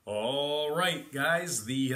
All right, guys, the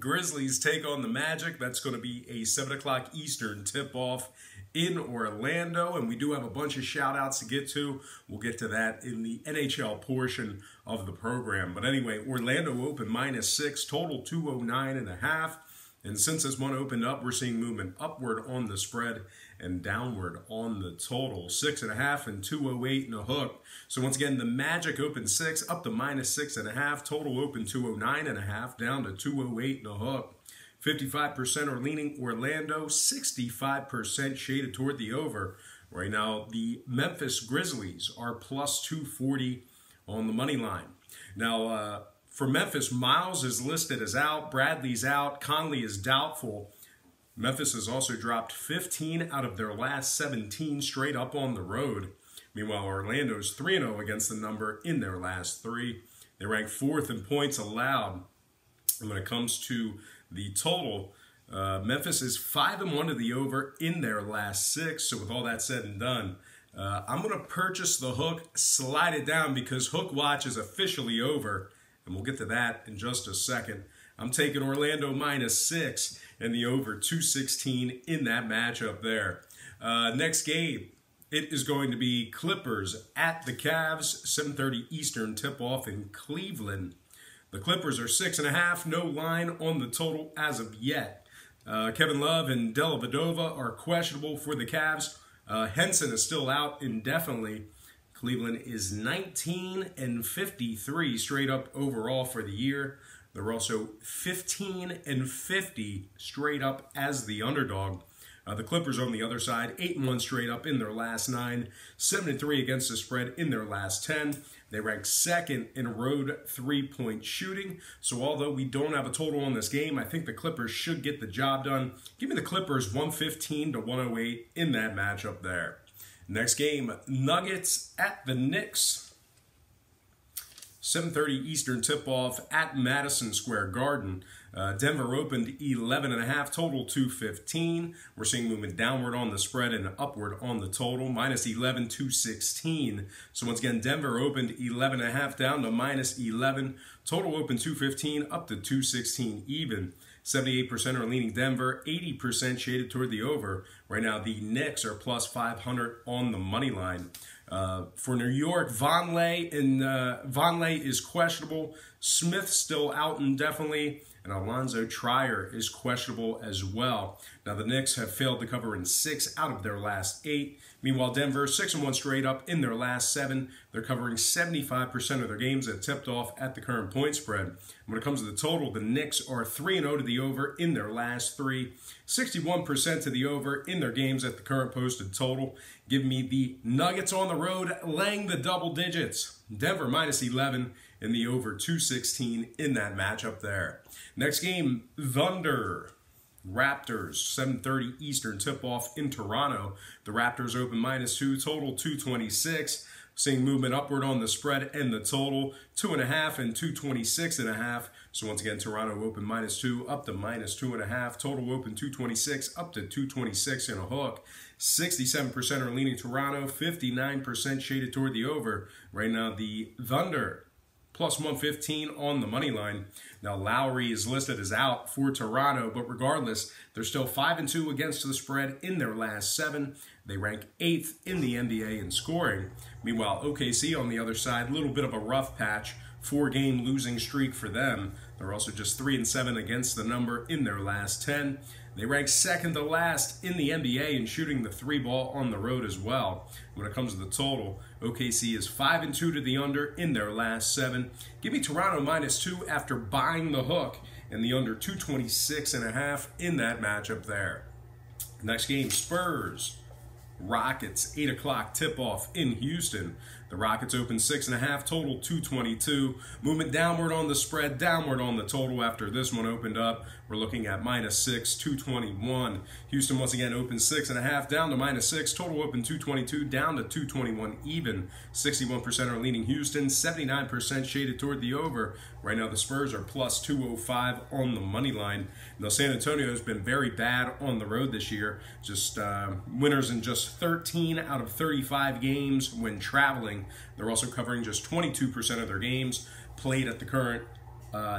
Grizzlies take on the Magic. That's going to be a 7 o'clock Eastern tip-off in Orlando, and we do have a bunch of shout-outs to get to. We'll get to that in the NHL portion of the program. But anyway, Orlando open -6, total 209.5. And since this one opened up, we're seeing movement upward on the spread and downward on the total. 6.5 and 208 and a hook. So once again, the Magic opened 6 up to -6.5. Total open 209.5 down to 208 and a hook. 55% are leaning Orlando, 65% shaded toward the over. Right now, the Memphis Grizzlies are plus 240 on the money line. Now, for Memphis, Miles is listed as out, Bradley's out, Conley is doubtful. Memphis has also dropped 15 out of their last 17 straight up on the road. Meanwhile, Orlando's 3-0 against the number in their last 3. They rank 4th in points allowed. And when it comes to the total, Memphis is 5-1 to the over in their last 6. So with all that said and done, I'm going to purchase the hook, slide it down because Hook Watch is officially over. And we'll get to that in just a second. I'm taking Orlando -6 and the over 216 in that matchup there. Next game, it is going to be Clippers at the Cavs, 7:30 Eastern tip-off in Cleveland. The Clippers are 6.5, no line on the total as of yet. Kevin Love and Dellavedova are questionable for the Cavs. Henson is still out indefinitely. Cleveland is 19 and 53 straight up overall for the year. They're also 15 and 50 straight up as the underdog. The Clippers on the other side, 8-1 straight up in their last 9, 7-3 against the spread in their last 10. They rank 2nd in road three-point shooting. So although we don't have a total on this game, I think the Clippers should get the job done. Give me the Clippers 115 to 108 in that matchup there. Next game, Nuggets at the Knicks. 7:30 Eastern tip-off at Madison Square Garden. Denver opened 11.5, total 215. We're seeing movement downward on the spread and upward on the total. -11, 216. So once again, Denver opened 11.5 down to -11. Total open 215 up to 216 even. 78% are leaning Denver, 80% shaded toward the over. Right now, the Knicks are plus 500 on the money line. For New York, Vonleh is questionable. Smith still out indefinitely, and Alonzo Trier is questionable as well. Now, the Knicks have failed to cover in 6 out of their last 8. Meanwhile, Denver, 6-1 straight up in their last 7. They're covering 75% of their games that tipped off at the current point spread. When it comes to the total, the Knicks are 3-0 to the over in their last 3. 61% to the over in their games at the current posted total. Give me the Nuggets on the road, laying the double digits. Denver -11 and the over 216 in that matchup there. Next game, Thunder. Raptors, 7:30 Eastern tip-off in Toronto. The Raptors open -2, total 226. Seeing movement upward on the spread and the total, 2.5 and 226.5. So once again, Toronto open -2 up to -2.5. Total open 226 up to 226 and a hook. 67% are leaning Toronto, 59% shaded toward the over. Right now, the Thunder plus 115 on the money line. Now, Lowry is listed as out for Toronto, but regardless, they're still 5-2 against the spread in their last 7. They rank 8th in the NBA in scoring. Meanwhile, OKC on the other side, a little bit of a rough patch, 4-game losing streak for them. They're also just 3-7 against the number in their last 10. They rank 2nd to last in the NBA in shooting the 3-ball on the road as well. When it comes to the total, OKC is 5-2 to the under in their last 7. Give me Toronto -2 after buying the hook and the under 226.5 in that matchup there. Next game, Spurs. Rockets, 8 o'clock tip-off in Houston. The Rockets open 6.5, total 222. Movement downward on the spread, downward on the total after this one opened up. We're looking at -6, 221. Houston once again open 6.5, down to -6. Total open 222, down to 221 even. 61% are leaning Houston, 79% shaded toward the over. Right now the Spurs are plus 205 on the money line. Now San Antonio has been very bad on the road this year. Just winners in just 13 out of 35 games when traveling. They're also covering just 22% of their games played at the current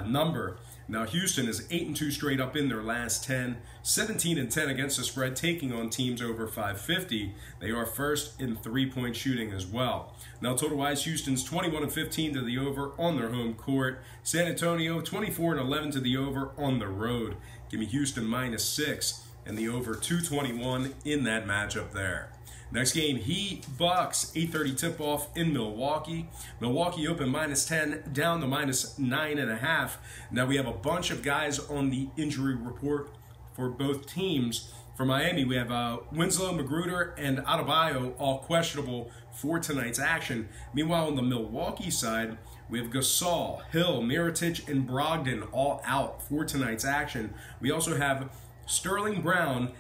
number. Now, Houston is 8-2 straight up in their last 10, 17-10 against the spread, taking on teams over 550. They are first in three-point shooting as well. Now, total-wise, Houston's 21-15 to the over on their home court. San Antonio, 24-11 to the over on the road. Give me Houston -6 and the over 221 in that matchup there. Next game, Heat Bucks, 8:30 tip-off in Milwaukee. Milwaukee open -10, down to -9.5. Now we have a bunch of guys on the injury report for both teams. For Miami, we have Winslow, Magruder, and Adebayo all questionable for tonight's action. Meanwhile, on the Milwaukee side, we have Gasol, Hill, Mirotic, and Brogdon all out for tonight's action. We also have Sterling Brown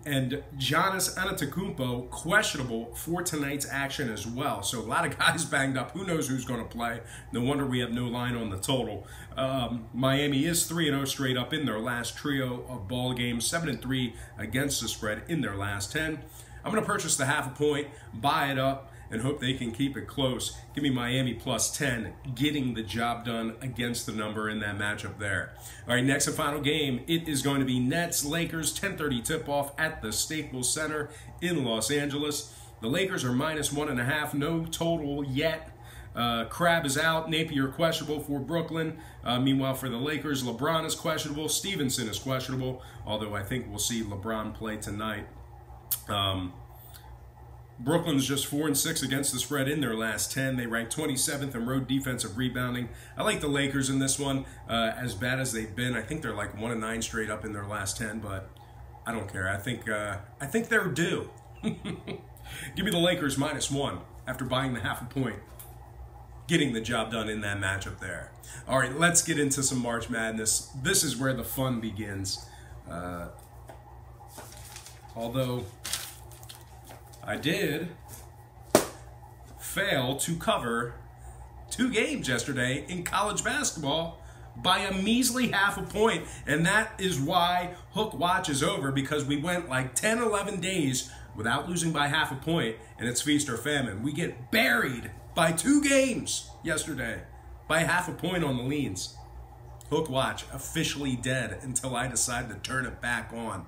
and Giannis Antetokounmpo questionable for tonight's action as well. So a lot of guys banged up. Who knows who's going to play? No wonder we have no line on the total. Miami is 3-0 straight up in their last trio of ball games, 7-3 against the spread in their last 10. I'm going to purchase the half a point, buy it up, and hope they can keep it close. Give me Miami +10, getting the job done against the number in that matchup there. All right, next and final game, it is going to be Nets-Lakers, 10:30 tip-off at the Staples Center in Los Angeles. The Lakers are -1.5, no total yet. Crabbe is out, Napier questionable for Brooklyn. Meanwhile, for the Lakers, LeBron is questionable, Stevenson is questionable, although I think we'll see LeBron play tonight. Brooklyn's just 4-6 against the spread in their last 10. They rank 27th in road defensive rebounding. I like the Lakers in this one. As bad as they've been, I think they're like 1-9 straight up in their last 10, but I don't care. I think they're due. Give me the Lakers -1 after buying the half a point, getting the job done in that matchup there. All right, let's get into some March Madness. This is where the fun begins. Although I did fail to cover 2 games yesterday in college basketball by a measly half a point. And that is why Hook Watch is over, because we went like 10, 11 days without losing by half a point, and it's feast or famine. We get buried by 2 games yesterday by half a point on the leans. Hook Watch officially dead until I decide to turn it back on.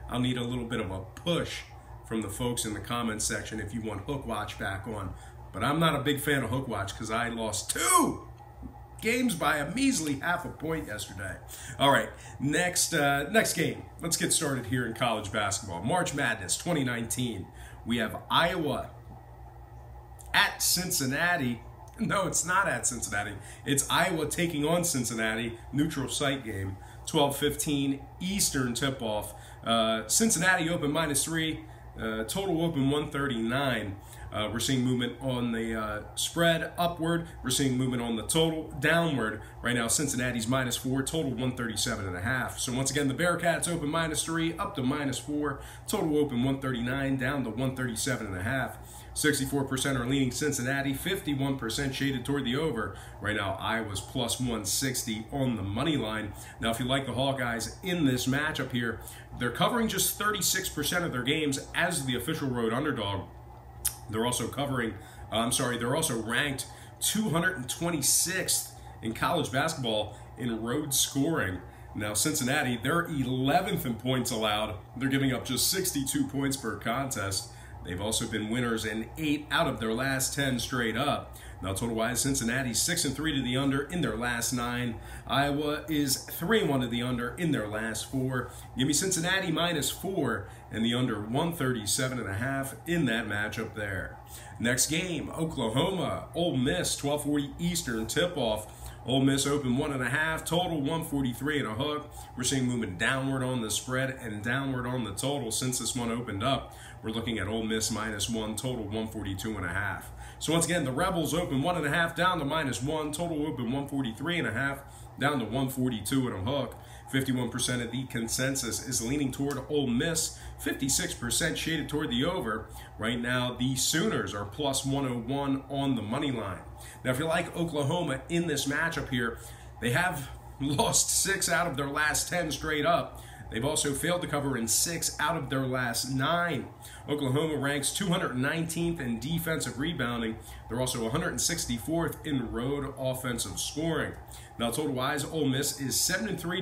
I'll need a little bit of a push from the folks in the comments section if you want Hook Watch back on. But I'm not a big fan of Hook Watch because I lost 2 games by a measly half a point yesterday. All right, next game. Let's get started here in college basketball. March Madness 2019. We have Iowa at Cincinnati. No, it's not at Cincinnati. It's Iowa taking on Cincinnati. Neutral site game. 12:15 Eastern tip-off. Cincinnati open -3. Total open 139. We're seeing movement on the spread upward. We're seeing movement on the total downward. Right now, Cincinnati's -4, total 137.5. So once again, the Bearcats open -3, up to -4. Total open 139, down to 137.5. 64% are leaning Cincinnati, 51% shaded toward the over. Right now, Iowa's +160 on the money line. Now, if you like the Hawkeyes in this matchup here, they're covering just 36% of their games as the official road underdog. They're also they're also ranked 226th in college basketball in road scoring. Now, Cincinnati, they're 11th in points allowed. They're giving up just 62 points per contest. They've also been winners in 8 out of their last 10 straight up. Now, total-wise, Cincinnati's 6-3 to the under in their last 9. Iowa is 3-1 to the under in their last 4. Give me Cincinnati -4 and the under 137.5 in that matchup there. Next game, Oklahoma, Ole Miss, 12:40 Eastern tip-off. Ole Miss open 1.5, total 143.5. We're seeing movement downward on the spread and downward on the total since this one opened up. We're looking at Ole Miss -1, total 142.5. So once again, the Rebels open 1.5, down to -1, total open 143.5, down to 142 at a hook. 51% of the consensus is leaning toward Ole Miss, 56% shaded toward the over. Right now, the Sooners are +101 on the money line. Now, if you like Oklahoma in this matchup here, they have lost 6 out of their last 10 straight up. They've also failed to cover in 6 out of their last 9. Oklahoma ranks 219th in defensive rebounding. They're also 164th in road offensive scoring. Now, total-wise, Ole Miss is 7-3